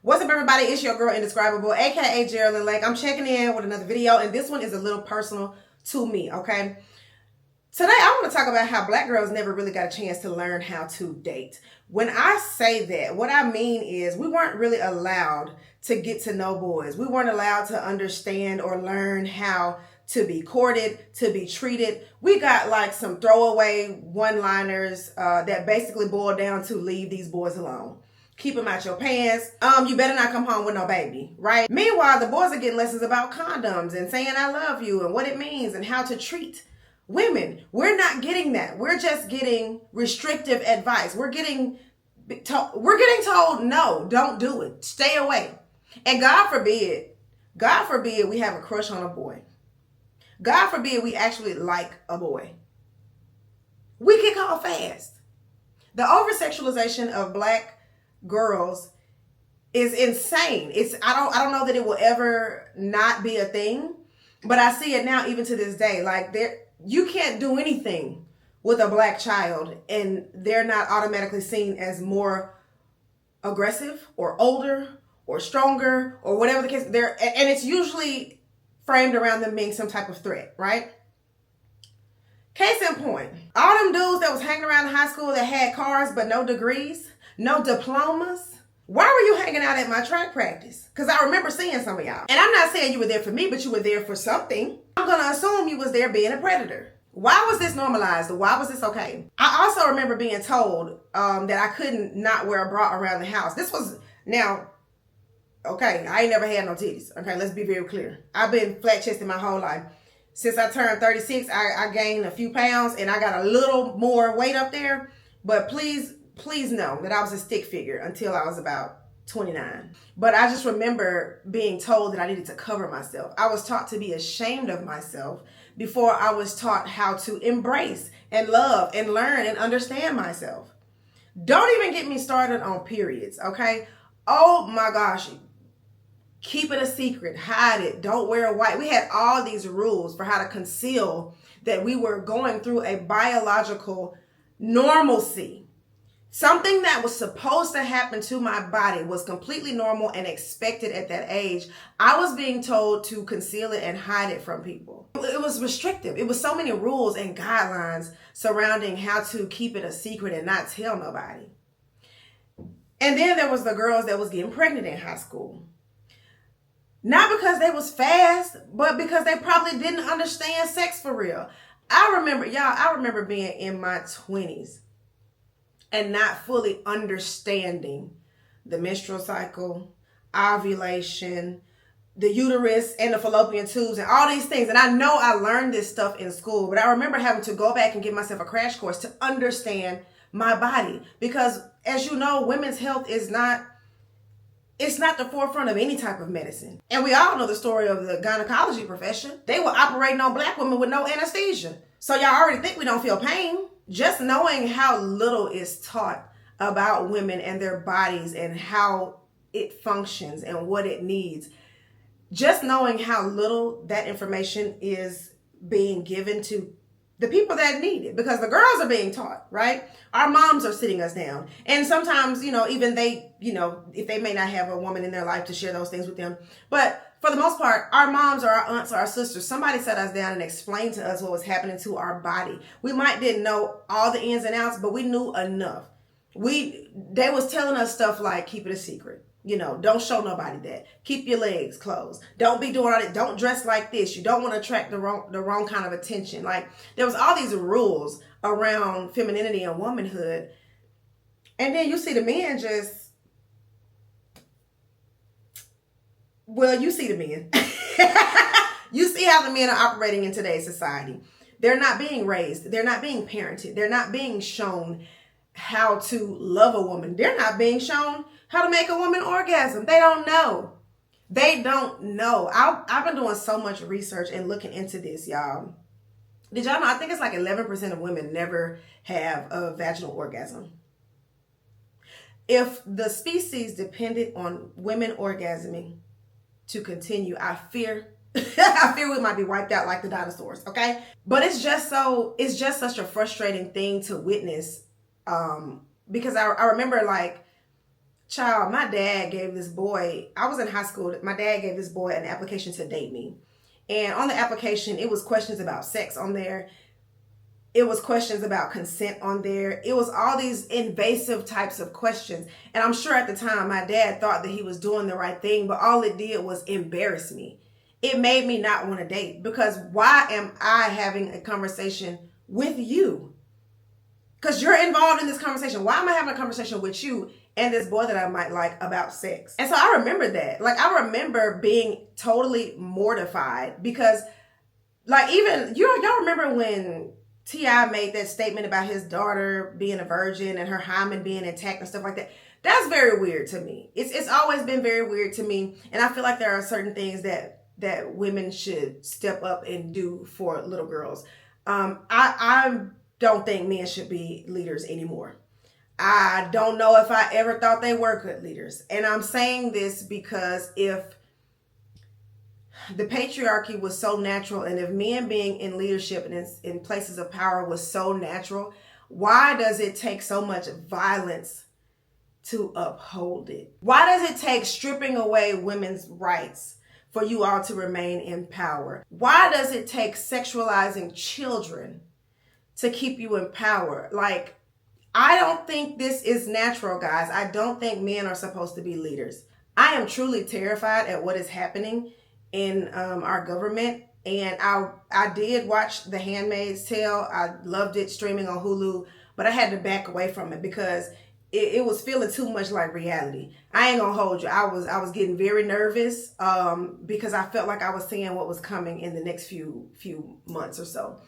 What's up, everybody? It's your girl Indescribable, aka Geraldine Lake. I'm checking in with another video, and this one is a little personal to me, okay? Today, I want to talk about how black girls never really got a chance to learn how to date. When I say that, what I mean is we weren't really allowed to get to know boys. We weren't allowed to understand or learn how to be courted, to be treated. We got like some throwaway one-liners that basically boil down to leave these boys alone. Keep them out your pants. You better not come home with no baby, right? Meanwhile, the boys are getting lessons about condoms and saying I love you and what it means and how to treat women. We're not getting that. We're just getting restrictive advice. We're getting told, no, don't do it. Stay away. And God forbid we have a crush on a boy. God forbid we actually like a boy. We get caught fast. The over-sexualization of black girls is insane. I don't know that it will ever not be a thing, but I see it now even to this day. Like you can't do anything with a black child and they're not automatically seen as more aggressive or older or stronger or whatever the case. And it's usually framed around them being some type of threat, right? Case in point, all them dudes that was hanging around in high school that had cars but no degrees, no diplomas. Why were you hanging out at my track practice? Because I remember seeing some of y'all. And I'm not saying you were there for me, but you were there for something. I'm going to assume you was there being a predator. Why was this normalized? Why was this okay? I also remember being told that I couldn't not wear a bra around the house. This was, now, okay, I ain't never had no titties. Okay, let's be very clear. I've been flat-chested my whole life. Since I turned 36, I gained a few pounds and I got a little more weight up there. But please know that I was a stick figure until I was about 29. But I just remember being told that I needed to cover myself. I was taught to be ashamed of myself before I was taught how to embrace and love and learn and understand myself. Don't even get me started on periods, okay? Oh my gosh. Keep it a secret, hide it, don't wear white. We had all these rules for how to conceal that we were going through a biological normalcy. Something that was supposed to happen to my body was completely normal and expected at that age. I was being told to conceal it and hide it from people. It was restrictive. It was so many rules and guidelines surrounding how to keep it a secret and not tell nobody. And then there was the girls that was getting pregnant in high school. Not because they was fast, but because they probably didn't understand sex for real. I remember being in my 20s and not fully understanding the menstrual cycle, ovulation, the uterus and the fallopian tubes and all these things. And I know I learned this stuff in school, but I remember having to go back and give myself a crash course to understand my body. Because as you know, women's health is not the forefront of any type of medicine. And we all know the story of the gynecology profession. They were operating on black women with no anesthesia. So y'all already think we don't feel pain. Just knowing how little is taught about women and their bodies and how it functions and what it needs. Just knowing how little that information is being given to the people that need it, because the girls are being taught, right? Our moms are sitting us down. And sometimes, even they, if they may not have a woman in their life to share those things with them. But for the most part, our moms or our aunts or our sisters, somebody sat us down and explained to us what was happening to our body. We might didn't know all the ins and outs, but we knew enough. They was telling us stuff like, keep it a secret. Don't show nobody that. Keep your legs closed. Don't be doing all that. Don't dress like this. You don't want to attract the wrong kind of attention. Like, there was all these rules around femininity and womanhood. And then you see the men you see the men. You see how the men are operating in today's society. They're not being raised. They're not being parented. They're not being shown how to love a woman. They're not being shown how to make a woman orgasm. They don't know. They don't know. I've been doing so much research and looking into this, y'all. Did y'all know? I think it's like 11% of women never have a vaginal orgasm. If the species depended on women orgasming to continue, I fear we might be wiped out like the dinosaurs, okay? But it's just such a frustrating thing to witness. Because I remember, like, Child, my dad gave this boy, I was in high school, my dad gave this boy an application to date me. And on the application, it was questions about sex on there. It was questions about consent on there. It was all these invasive types of questions. And I'm sure at the time my dad thought that he was doing the right thing, but all it did was embarrass me. It made me not want to date, because why am I having a conversation with you? Because you're involved in this conversation. Why am I having a conversation with you and this boy that I might like about sex? And so I remember that. Like, I remember being totally mortified because, like, even y'all remember when T.I. made that statement about his daughter being a virgin and her hymen being intact and stuff like that. That's very weird to me. It's always been very weird to me. And I feel like there are certain things that women should step up and do for little girls. I don't think men should be leaders anymore. I don't know if I ever thought they were good leaders. And I'm saying this because if the patriarchy was so natural, and if men being in leadership and in places of power was so natural, why does it take so much violence to uphold it? Why does it take stripping away women's rights for you all to remain in power? Why does it take sexualizing children to keep you in power? Like, I don't think this is natural, guys. I don't think men are supposed to be leaders. I am truly terrified at what is happening in our government. And I did watch The Handmaid's Tale. I loved it streaming on Hulu, but I had to back away from it because it was feeling too much like reality. I ain't gonna hold you. I was getting very nervous because I felt like I was seeing what was coming in the next few months or so.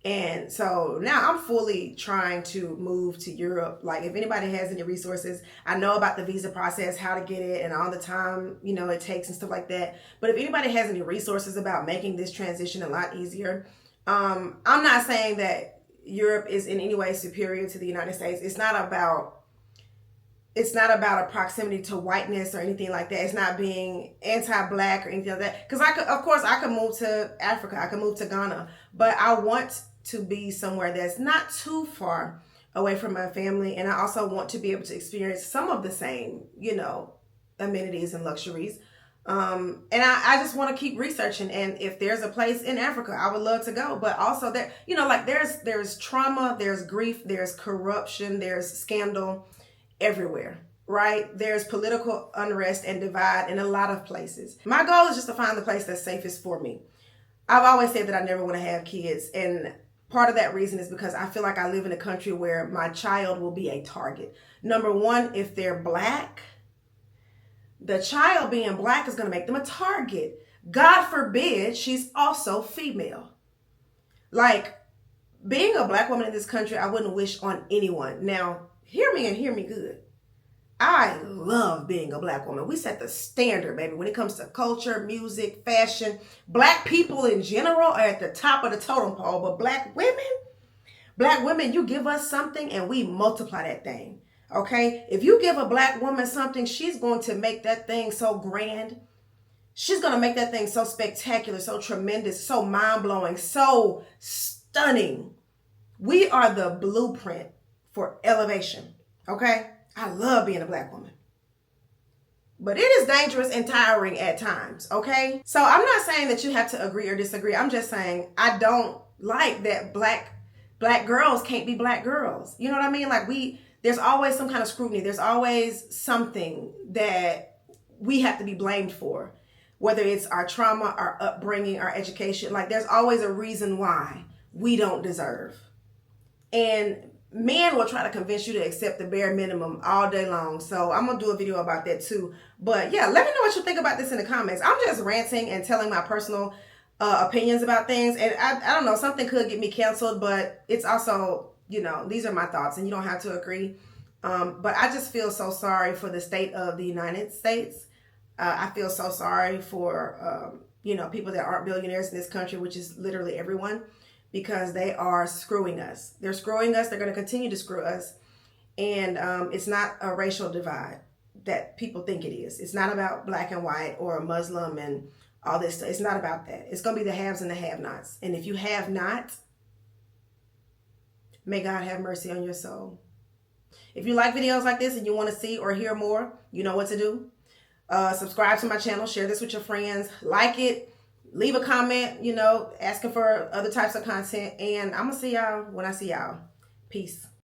And so now I'm fully trying to move to Europe. Like, if anybody has any resources, I know about the visa process, how to get it, and all the time, it takes and stuff like that. But if anybody has any resources about making this transition a lot easier, I'm not saying that Europe is in any way superior to the United States. It's not about a proximity to whiteness or anything like that. It's not being anti-black or anything like that. Because I could move to Africa. I could move to Ghana. But I want to be somewhere that's not too far away from my family. And I also want to be able to experience some of the same, amenities and luxuries. And I just want to keep researching. And if there's a place in Africa, I would love to go. But also there, there's trauma, there's grief, there's corruption, there's scandal everywhere, right? There's political unrest and divide in a lot of places. My goal is just to find the place that's safest for me. I've always said that I never want to have kids, and part of that reason is because I feel like I live in a country where my child will be a target. Number one, if they're black, the child being black is going to make them a target. God forbid she's also female. Like, being a black woman in this country, I wouldn't wish on anyone. Now, hear me and hear me good. I love being a black woman. We set the standard, baby, when it comes to culture, music, fashion. Black people in general are at the top of the totem pole, but black women, you give us something and we multiply that thing, okay? If you give a black woman something, she's going to make that thing so grand. She's going to make that thing so spectacular, so tremendous, so mind-blowing, so stunning. We are the blueprint for elevation, okay? I love being a black woman. But it is dangerous and tiring at times, okay? So I'm not saying that you have to agree or disagree. I'm just saying I don't like that black girls can't be black girls. You know what I mean? Like, there's always some kind of scrutiny. There's always something that we have to be blamed for. Whether it's our trauma, our upbringing, our education. Like, there's always a reason why we don't deserve. And men will try to convince you to accept the bare minimum all day long. So I'm going to do a video about that too. But yeah, let me know what you think about this in the comments. I'm just ranting and telling my personal opinions about things. And I don't know, something could get me canceled, but it's also, these are my thoughts and you don't have to agree. But I just feel so sorry for the state of the United States. I feel so sorry for, people that aren't billionaires in this country, which is literally everyone. Because they are screwing us. They're screwing us. They're going to continue to screw us. And it's not a racial divide that people think it is. It's not about black and white or Muslim and all this stuff. It's not about that. It's going to be the haves and the have-nots. And if you have not, may God have mercy on your soul. If you like videos like this and you want to see or hear more, you know what to do. Subscribe to my channel, share this with your friends, like it, leave a comment, you know, asking for other types of content. And I'm going to see y'all when I see y'all. Peace.